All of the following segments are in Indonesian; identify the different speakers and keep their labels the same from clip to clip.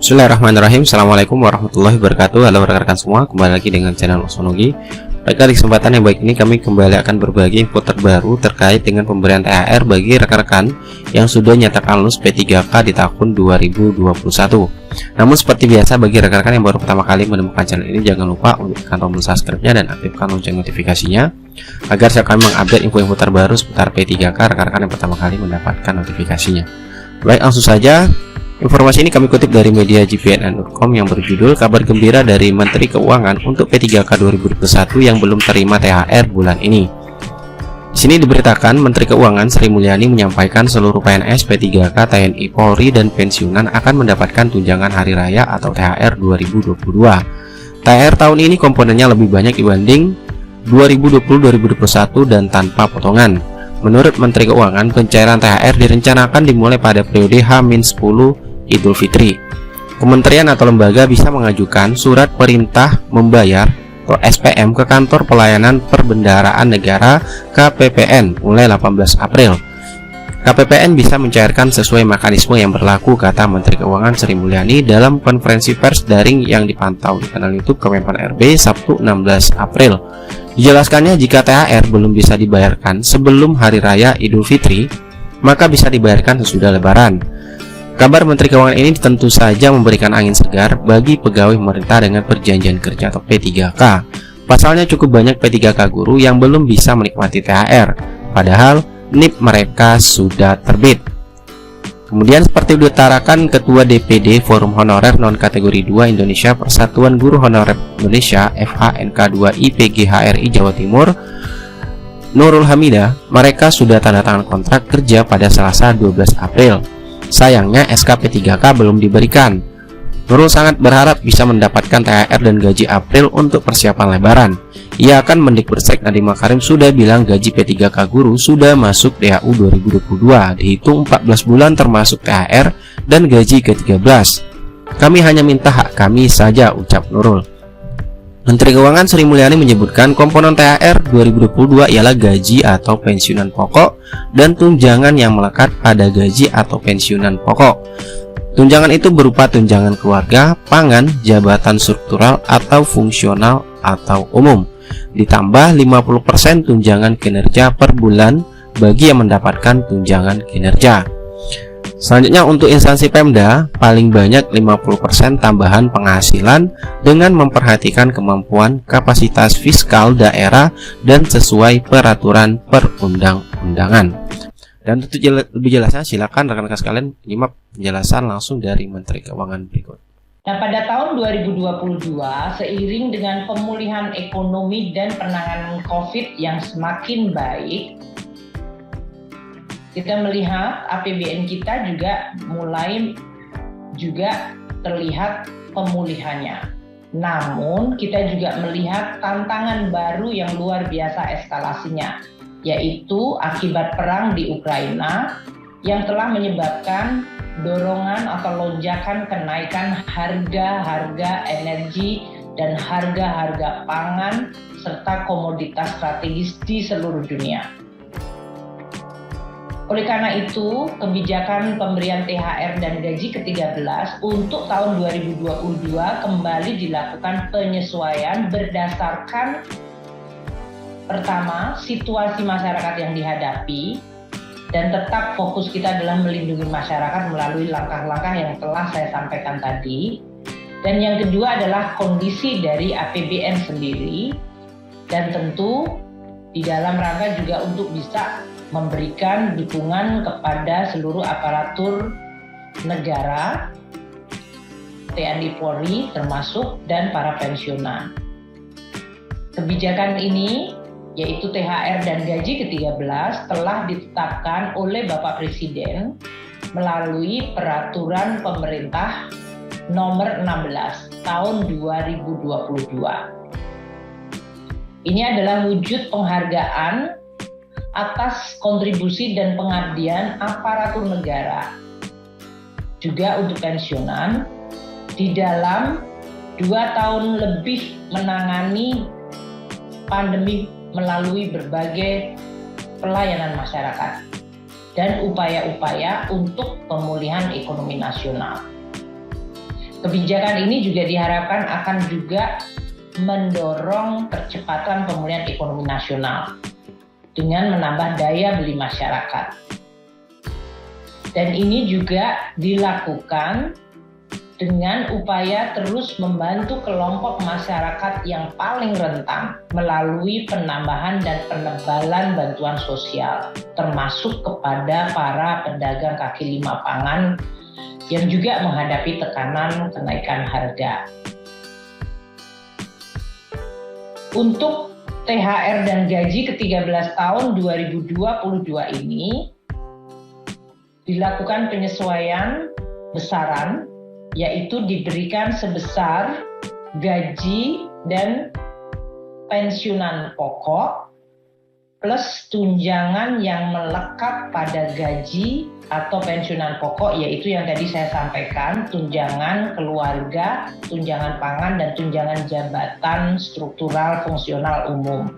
Speaker 1: Bismillahirrahmanirrahim. Assalamualaikum warahmatullahi wabarakatuh. Halo rekan-rekan semua, kembali lagi dengan channel Osmonologi. Pada kesempatan yang baik ini kami kembali akan berbagi info terbaru terkait dengan pemberian THR bagi rekan-rekan yang sudah nyatakan lulus P3K di tahun 2021. Namun seperti biasa, bagi rekan-rekan yang baru pertama kali menemukan channel ini, jangan lupa untuk tekan tombol subscribe-nya dan aktifkan lonceng notifikasinya agar saya akan mengupdate info-info terbaru seputar P3K rekan-rekan yang pertama kali mendapatkan notifikasinya. Baik, langsung saja. Informasi ini kami kutip dari media jpnn.com yang berjudul Kabar Gembira dari Menteri Keuangan untuk P3K 2021 yang belum terima THR bulan ini. Di sini diberitakan Menteri Keuangan Sri Mulyani menyampaikan seluruh PNS P3K TNI Polri dan pensiunan akan mendapatkan tunjangan hari raya atau THR 2022. THR tahun ini komponennya lebih banyak dibanding 2020-2021 dan tanpa potongan. Menurut Menteri Keuangan, pencairan THR direncanakan dimulai pada periode H-10 Idul Fitri. Kementerian atau lembaga bisa mengajukan surat perintah membayar atau SPM ke Kantor Pelayanan Perbendaharaan Negara KPPN mulai 18 April. KPPN bisa mencairkan sesuai mekanisme yang berlaku, kata Menteri Keuangan Sri Mulyani dalam konferensi pers daring yang dipantau di kanal YouTube Kemenpan RB Sabtu 16 April. Dijelaskannya, jika THR belum bisa dibayarkan sebelum Hari Raya Idul Fitri, maka bisa dibayarkan sesudah Lebaran. Kabar Menteri Keuangan ini tentu saja memberikan angin segar bagi pegawai pemerintah dengan perjanjian kerja atau P3K. Pasalnya cukup banyak P3K guru yang belum bisa menikmati THR, padahal NIP mereka sudah terbit. Kemudian seperti diutarakan Ketua DPD Forum Honorer Non-Kategori 2 Indonesia Persatuan Guru Honorer Indonesia FHNK2 IPGHRI Jawa Timur, Nurul Hamidah, mereka sudah tanda tangan kontrak kerja pada Selasa 12 April. Sayangnya SK P3K belum diberikan. Nurul sangat berharap bisa mendapatkan THR dan gaji April untuk persiapan Lebaran. Ia akan Mendikbudristek Nadiem Makarim sudah bilang gaji P3K guru sudah masuk DAU 2022, dihitung 14 bulan termasuk THR dan gaji ke-13. Kami hanya minta hak kami saja, ucap Nurul. Menteri Keuangan Sri Mulyani menyebutkan komponen THR 2022 ialah gaji atau pensiunan pokok dan tunjangan yang melekat pada gaji atau pensiunan pokok. Tunjangan itu berupa tunjangan keluarga, pangan, jabatan struktural atau fungsional atau umum, ditambah 50% tunjangan kinerja per bulan bagi yang mendapatkan tunjangan kinerja. Selanjutnya untuk instansi Pemda, paling banyak 50% tambahan penghasilan dengan memperhatikan kemampuan kapasitas fiskal daerah dan sesuai peraturan perundang-undangan. Dan untuk lebih jelasnya silakan rekan-rekan sekalian nyimak penjelasan langsung dari Menteri Keuangan berikut.
Speaker 2: Nah, pada tahun 2022, seiring dengan pemulihan ekonomi dan penanganan COVID yang semakin baik, kita melihat APBN kita juga mulai terlihat pemulihannya. Namun kita juga melihat tantangan baru yang luar biasa eskalasinya, yaitu akibat perang di Ukraina yang telah menyebabkan dorongan atau lonjakan kenaikan harga-harga energi dan harga-harga pangan serta komoditas strategis di seluruh dunia. Oleh karena itu, kebijakan pemberian THR dan gaji ke-13 untuk tahun 2022 kembali dilakukan penyesuaian berdasarkan pertama, situasi masyarakat yang dihadapi, dan tetap fokus kita adalah melindungi masyarakat melalui langkah-langkah yang telah saya sampaikan tadi. Dan yang kedua adalah kondisi dari APBN sendiri, dan tentu di dalam rangka juga untuk bisa memberikan dukungan kepada seluruh aparatur negara, TNI Polri termasuk, dan para pensiunan. Kebijakan ini, yaitu THR dan gaji ke-13, telah ditetapkan oleh Bapak Presiden melalui Peraturan Pemerintah Nomor 16 Tahun 2022. Ini adalah wujud penghargaan atas kontribusi dan pengabdian aparatur negara, juga untuk pensiunan, di dalam 2 tahun lebih menangani pandemi melalui berbagai pelayanan masyarakat dan upaya-upaya untuk pemulihan ekonomi nasional. Kebijakan ini juga diharapkan akan juga mendorong percepatan pemulihan ekonomi nasional dengan menambah daya beli masyarakat. Dan ini juga dilakukan dengan upaya terus membantu kelompok masyarakat yang paling rentan melalui penambahan dan penebalan bantuan sosial, termasuk kepada para pedagang kaki lima pangan yang juga menghadapi tekanan kenaikan harga. Untuk THR dan gaji ke-13 tahun 2022 ini dilakukan penyesuaian besaran, yaitu diberikan sebesar gaji dan pensiunan pokok plus tunjangan yang melekat pada gaji atau pensiunan pokok, yaitu yang tadi saya sampaikan, tunjangan keluarga, tunjangan pangan, dan tunjangan jabatan struktural fungsional umum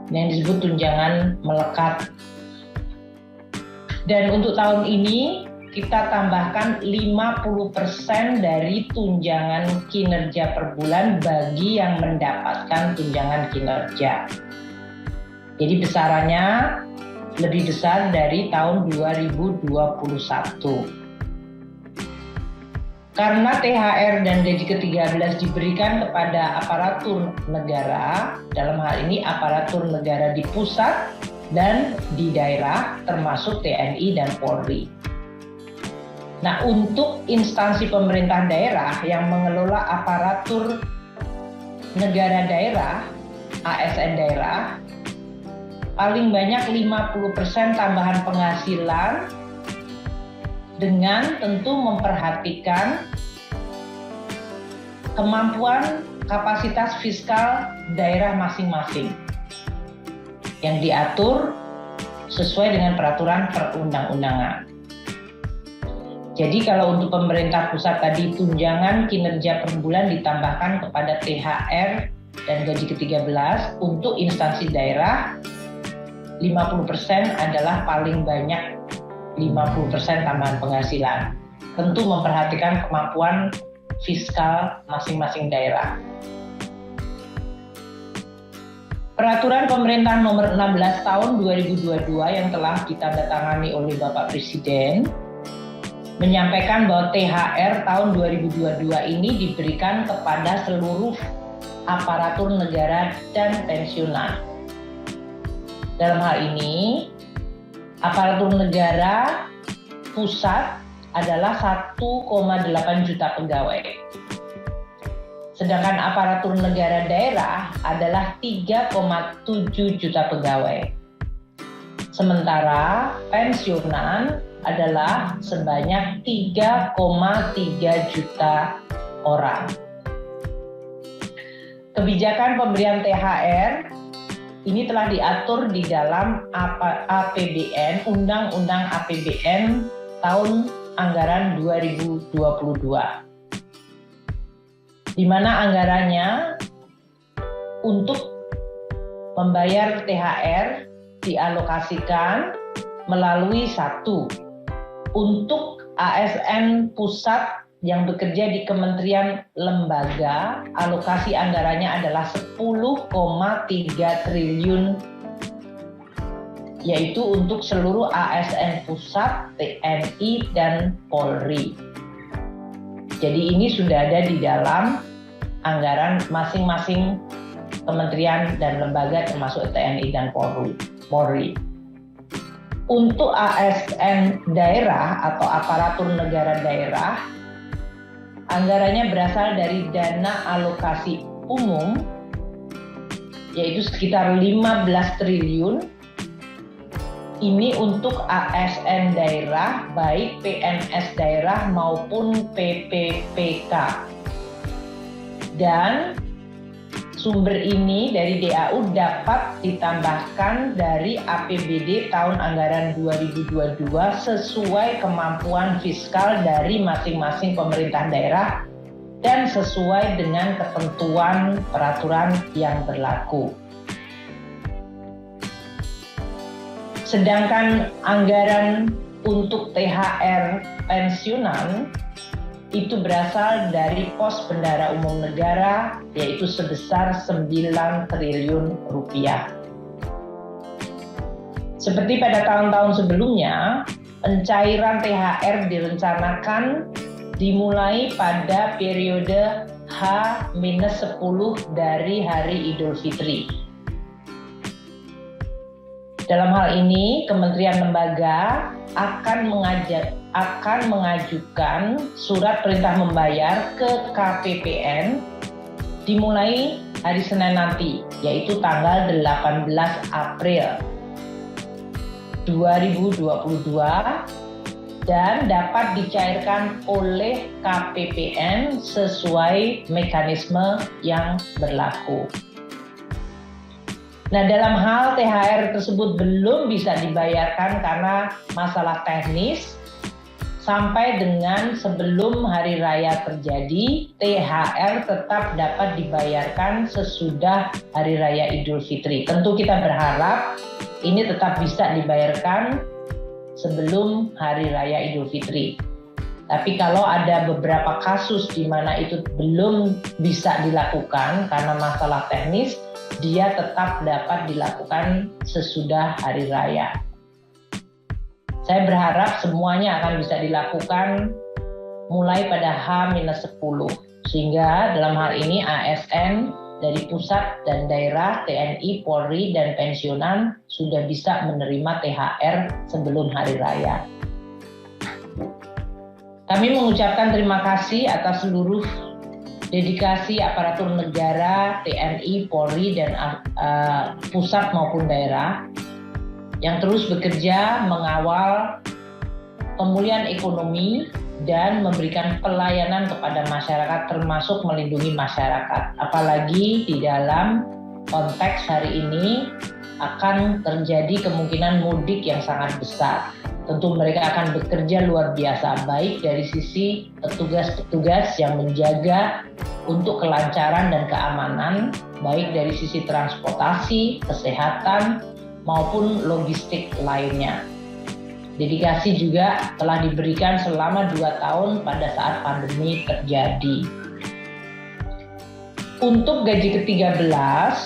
Speaker 2: yang disebut tunjangan melekat. Dan untuk tahun ini kita tambahkan 50% dari tunjangan kinerja per bulan bagi yang mendapatkan tunjangan kinerja. Jadi besarannya lebih besar dari tahun 2021. Karena THR dan gaji ke-13 diberikan kepada aparatur negara, dalam hal ini aparatur negara di pusat dan di daerah, termasuk TNI dan Polri. Nah, untuk instansi pemerintah daerah yang mengelola aparatur negara daerah, ASN daerah, paling banyak 50% tambahan penghasilan dengan tentu memperhatikan kemampuan kapasitas fiskal daerah masing-masing yang diatur sesuai dengan peraturan perundang-undangan. Jadi kalau untuk pemerintah pusat tadi tunjangan kinerja per bulan ditambahkan kepada THR dan gaji ke-13, untuk instansi daerah 50% adalah paling banyak 50% tambahan penghasilan. Tentu memperhatikan kemampuan fiskal masing-masing daerah. Peraturan pemerintah nomor 16 tahun 2022 yang telah ditandatangani oleh Bapak Presiden menyampaikan bahwa THR tahun 2022 ini diberikan kepada seluruh aparatur negara dan pensiunan. Dalam hal ini, aparatur negara pusat adalah 1,8 juta pegawai. Sedangkan aparatur negara daerah adalah 3,7 juta pegawai. Sementara pensiunan adalah sebanyak 3,3 juta orang. Kebijakan pemberian THR ini telah diatur di dalam APBN, Undang-Undang APBN tahun anggaran 2022. Di mana anggarannya untuk membayar THR dialokasikan melalui satu, untuk ASN pusat yang bekerja di kementerian lembaga, alokasi anggarannya adalah 10,3 triliun, yaitu untuk seluruh ASN pusat, TNI, dan Polri. Jadi ini sudah ada di dalam anggaran masing-masing kementerian dan lembaga termasuk TNI dan Polri. Untuk ASN daerah atau aparatur negara daerah, anggarannya berasal dari dana alokasi umum, yaitu sekitar 15 triliun. Ini untuk ASN daerah, baik PNS daerah maupun PPPK. Dan sumber ini dari DAU dapat ditambahkan dari APBD tahun anggaran 2022 sesuai kemampuan fiskal dari masing-masing pemerintah daerah dan sesuai dengan ketentuan peraturan yang berlaku. Sedangkan anggaran untuk THR pensiunan itu berasal dari pos bendara umum negara, yaitu sebesar 9 triliun rupiah. Seperti pada tahun-tahun sebelumnya, pencairan THR direncanakan dimulai pada periode H-10 dari Hari Idul Fitri. Dalam hal ini, kementerian lembaga akan mengajukan surat perintah membayar ke KPPN dimulai hari Senin nanti, yaitu tanggal 18 April 2022 dan dapat dicairkan oleh KPPN sesuai mekanisme yang berlaku. Nah, dalam hal THR tersebut belum bisa dibayarkan karena masalah teknis, sampai dengan sebelum hari raya terjadi, THR tetap dapat dibayarkan sesudah hari raya Idul Fitri. Tentu kita berharap ini tetap bisa dibayarkan sebelum hari raya Idul Fitri. Tapi kalau ada beberapa kasus di mana itu belum bisa dilakukan karena masalah teknis, dia tetap dapat dilakukan sesudah hari raya. Saya berharap semuanya akan bisa dilakukan mulai pada H-10, sehingga dalam hal ini ASN dari pusat dan daerah, TNI, Polri, dan pensiunan sudah bisa menerima THR sebelum hari raya. Kami mengucapkan terima kasih atas seluruh dedikasi aparatur negara, TNI, Polri, dan pusat maupun daerah yang terus bekerja mengawal pemulihan ekonomi dan memberikan pelayanan kepada masyarakat, termasuk melindungi masyarakat. Apalagi di dalam konteks hari ini akan terjadi kemungkinan mudik yang sangat besar. Tentu mereka akan bekerja luar biasa, baik dari sisi petugas-petugas yang menjaga untuk kelancaran dan keamanan, baik dari sisi transportasi, kesehatan, maupun logistik lainnya. Dedikasi juga telah diberikan selama 2 tahun pada saat pandemi terjadi. Untuk gaji ke-13,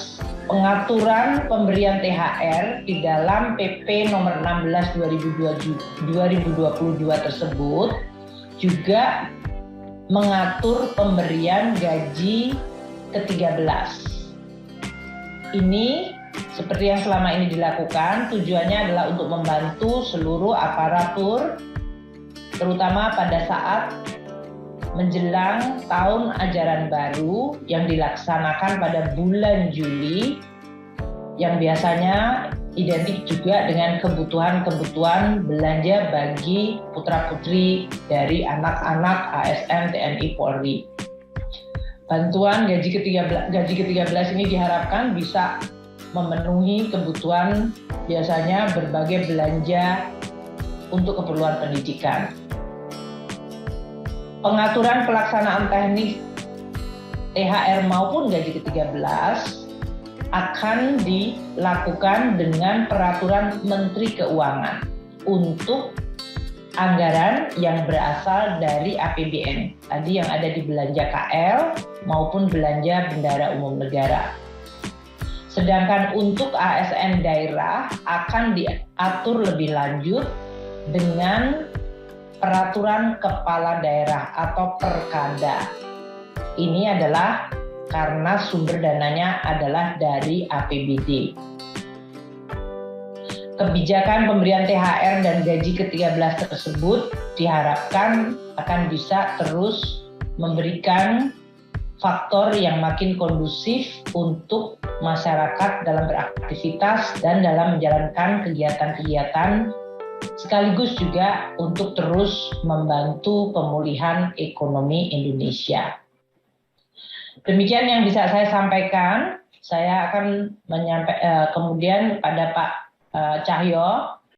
Speaker 2: pengaturan pemberian THR di dalam PP nomor 16 2022 tersebut juga mengatur pemberian gaji ke-13. Ini seperti yang selama ini dilakukan, tujuannya adalah untuk membantu seluruh aparatur, terutama pada saat menjelang tahun ajaran baru yang dilaksanakan pada bulan Juli, yang biasanya identik juga dengan kebutuhan-kebutuhan belanja bagi putra-putri dari anak-anak ASN, TNI, Polri. Bantuan gaji ke-13 ini diharapkan bisa memenuhi kebutuhan biasanya berbagai belanja untuk keperluan pendidikan. Pengaturan pelaksanaan teknis THR maupun gaji ke-13 akan dilakukan dengan peraturan Menteri Keuangan untuk anggaran yang berasal dari APBN, tadi yang ada di belanja KL maupun belanja bendara umum negara. Sedangkan untuk ASN daerah akan diatur lebih lanjut dengan peraturan kepala daerah atau perkada. Ini adalah karena sumber dananya adalah dari APBD. Kebijakan pemberian THR dan gaji ke-13 tersebut diharapkan akan bisa terus memberikan faktor yang makin kondusif untuk masyarakat dalam beraktivitas dan dalam menjalankan kegiatan-kegiatan, sekaligus juga untuk terus membantu pemulihan ekonomi Indonesia. Demikian yang bisa saya sampaikan. Saya akan kemudian kepada Pak Cahyo